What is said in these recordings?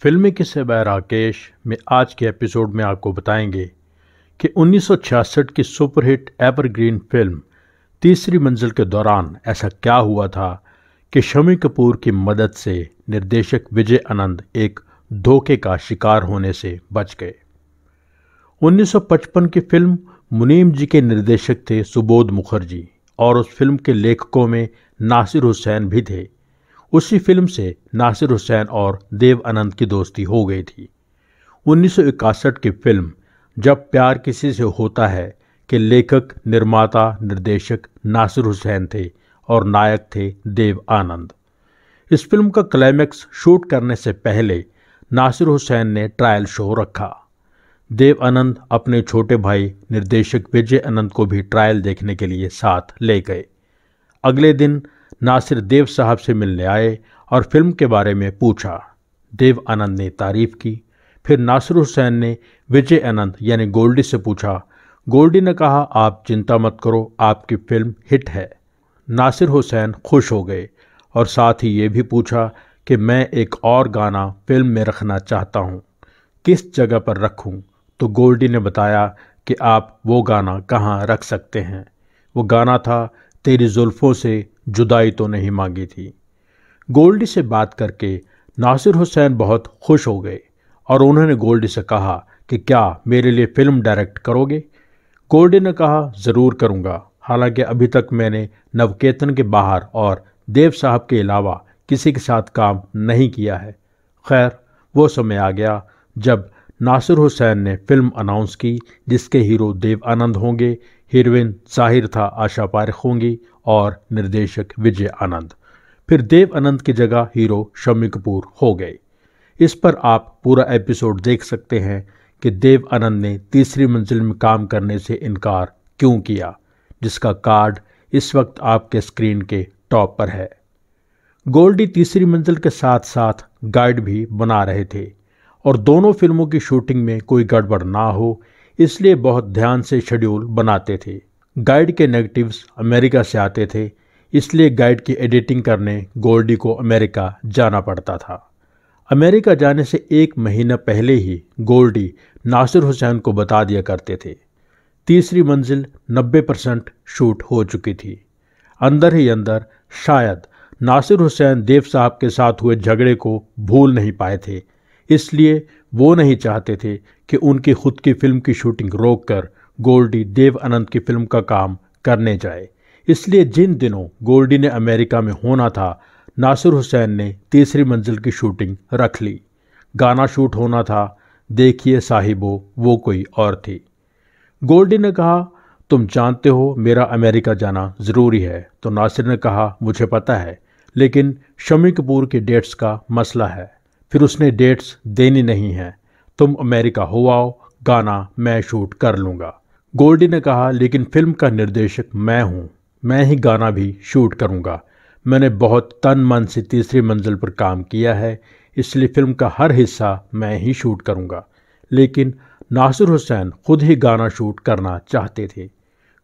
फिल्मी किस्से बाय राकेश में आज के एपिसोड में आपको बताएंगे कि 1966 की सुपरहिट एवरग्रीन फिल्म तीसरी मंजिल के दौरान ऐसा क्या हुआ था कि शम्मी कपूर की मदद से निर्देशक विजय आनंद एक धोखे का शिकार होने से बच गए। 1955 की फिल्म मुनीम जी के निर्देशक थे सुबोध मुखर्जी और उस फिल्म के लेखकों में नासिर हुसैन भी थे। उसी फिल्म से नासिर हुसैन और देव आनंद की दोस्ती हो गई थी। 1961 की फिल्म जब प्यार किसी से होता है के लेखक निर्माता निर्देशक नासिर हुसैन थे और नायक थे देव आनंद। इस फिल्म का क्लाइमैक्स शूट करने से पहले नासिर हुसैन ने ट्रायल शो रखा। देव आनंद अपने छोटे भाई निर्देशक विजय आनंद को भी ट्रायल देखने के लिए साथ ले गए। अगले दिन नासिर देव साहब से मिलने आए और फिल्म के बारे में पूछा। देव आनंद ने तारीफ की। फिर नासिर हुसैन ने विजय आनंद यानी गोल्डी से पूछा। गोल्डी ने कहा, आप चिंता मत करो, आपकी फिल्म हिट है। नासिर हुसैन खुश हो गए और साथ ही ये भी पूछा कि मैं एक और गाना फिल्म में रखना चाहता हूँ, किस जगह पर रखूँ? तो गोल्डी ने बताया कि आप वो गाना कहाँ रख सकते हैं। वो गाना था तेरी जुल्फों से जुदाई तो नहीं मांगी थी। गोल्डी से बात करके नासिर हुसैन बहुत खुश हो गए और उन्होंने गोल्डी से कहा कि क्या मेरे लिए फिल्म डायरेक्ट करोगे? गोल्डी ने कहा, ज़रूर करूँगा। हालांकि अभी तक मैंने नवकेतन के बाहर और देव साहब के अलावा किसी के साथ काम नहीं किया है। खैर, वो समय आ गया जब नासिर हुसैन ने फिल्म अनाउंस की जिसके हीरो देव आनंद होंगे, हीरोइन ज़ाहिर था आशा पारेख होंगी और निर्देशक विजय आनंद। फिर देव आनंद की जगह हीरो शम्मी कपूर हो गए। इस पर आप पूरा एपिसोड देख सकते हैं कि देव आनंद ने तीसरी मंजिल में काम करने से इनकार क्यों किया, जिसका कार्ड इस वक्त आपके स्क्रीन के टॉप पर है। गोल्डी तीसरी मंजिल के साथ साथ गाइड भी बना रहे थे और दोनों फिल्मों की शूटिंग में कोई गड़बड़ ना हो इसलिए बहुत ध्यान से शेड्यूल बनाते थे। गाइड के नेगेटिव्स अमेरिका से आते थे, इसलिए गाइड की एडिटिंग करने गोल्डी को अमेरिका जाना पड़ता था। अमेरिका जाने से एक महीना पहले ही गोल्डी नासिर हुसैन को बता दिया करते थे। तीसरी मंजिल 90% शूट हो चुकी थी। अंदर ही अंदर शायद नासिर हुसैन देव साहब के साथ हुए झगड़े को भूल नहीं पाए थे, इसलिए वो नहीं चाहते थे कि उनकी खुद की फिल्म की शूटिंग रोककर गोल्डी देव आनंद की फिल्म का काम करने जाए। इसलिए जिन दिनों गोल्डी ने अमेरिका में होना था, नासिर हुसैन ने तीसरी मंजिल की शूटिंग रख ली। गाना शूट होना था, देखिए साहिबो वो कोई और थी। गोल्डी ने कहा, तुम जानते हो मेरा अमेरिका जाना ज़रूरी है। तो नासिर ने कहा, मुझे पता है, लेकिन शम्मी कपूर की डेट्स का मसला है। फिर उसने डेट्स देनी नहीं है। तुम अमेरिका हो आओ, गाना मैं शूट कर लूँगा। गोल्डी ने कहा, लेकिन फिल्म का निर्देशक मैं हूँ, मैं ही गाना भी शूट करूँगा। मैंने बहुत तन मन से तीसरी मंजिल पर काम किया है, इसलिए फिल्म का हर हिस्सा मैं ही शूट करूँगा। लेकिन नासिर हुसैन खुद ही गाना शूट करना चाहते थे।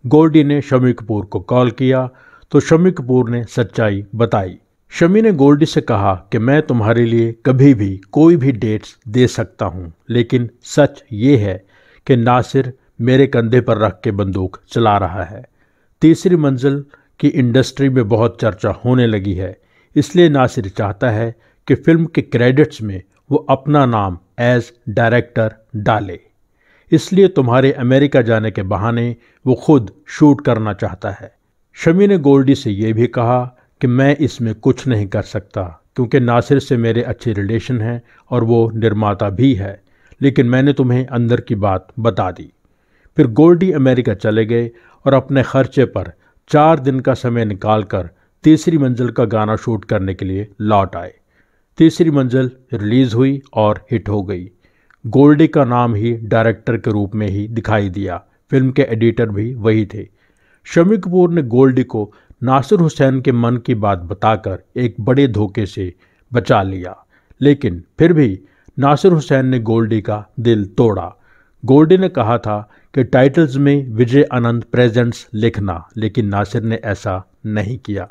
गोल्डी ने शम्मी कपूर को कॉल किया तो शम्मी कपूर ने सच्चाई बताई। शम्मी ने गोल्डी से कहा कि मैं तुम्हारे लिए कभी भी कोई भी डेट्स दे सकता हूँ, लेकिन सच ये है कि नासिर मेरे कंधे पर रख के बंदूक चला रहा है। तीसरी मंजिल की इंडस्ट्री में बहुत चर्चा होने लगी है, इसलिए नासिर चाहता है कि फिल्म के क्रेडिट्स में वो अपना नाम एज डायरेक्टर डाले। इसलिए तुम्हारे अमेरिका जाने के बहाने वो खुद शूट करना चाहता है। शम्मी ने गोल्डी से ये भी कहा कि मैं इसमें कुछ नहीं कर सकता क्योंकि नासिर से मेरे अच्छे रिलेशन हैं और वो निर्माता भी है, लेकिन मैंने तुम्हें अंदर की बात बता दी। फिर गोल्डी अमेरिका चले गए और अपने खर्चे पर 4 दिन का समय निकालकर तीसरी मंजिल का गाना शूट करने के लिए लौट आए। तीसरी मंजिल रिलीज़ हुई और हिट हो गई। गोल्डी का नाम ही डायरेक्टर के रूप में ही दिखाई दिया, फिल्म के एडिटर भी वही थे। शम्मी कपूर ने गोल्डी को नासिर हुसैन के मन की बात बताकर एक बड़े धोखे से बचा लिया, लेकिन फिर भी नासिर हुसैन ने गोल्डी का दिल तोड़ा। गोल्डी ने कहा था कि टाइटल्स में विजय आनंद प्रेजेंट्स लिखना, लेकिन नासिर ने ऐसा नहीं किया।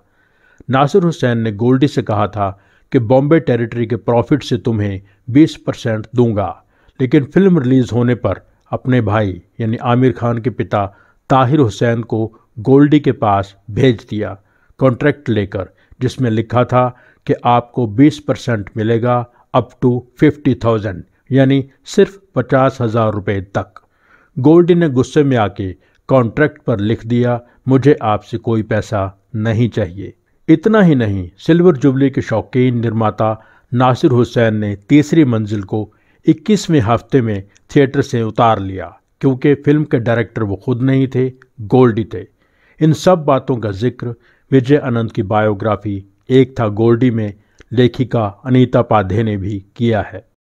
नासिर हुसैन ने गोल्डी से कहा था कि बॉम्बे टेरिटरी के प्रॉफिट से तुम्हें 20% दूंगा, लेकिन फिल्म रिलीज होने पर अपने भाई यानी आमिर खान के पिता ताहिर हुसैन को गोल्डी के पास भेज दिया कॉन्ट्रैक्ट लेकर, जिसमें लिखा था कि आपको 20% मिलेगा अप टू 50,000 यानी सिर्फ 50,000 रुपये तक। गोल्डी ने गुस्से में आके कॉन्ट्रैक्ट पर लिख दिया, मुझे आपसे कोई पैसा नहीं चाहिए। इतना ही नहीं, सिल्वर जुबली के शौकीन निर्माता नासिर हुसैन ने तीसरी मंजिल को 21वें हफ्ते में थिएटर से उतार लिया, क्योंकि फिल्म के डायरेक्टर वो खुद नहीं थे, गोल्डी थे। इन सब बातों का जिक्र विजय अनंत की बायोग्राफी एक था गोल्डी में लेखिका अनीता पाधे ने भी किया है।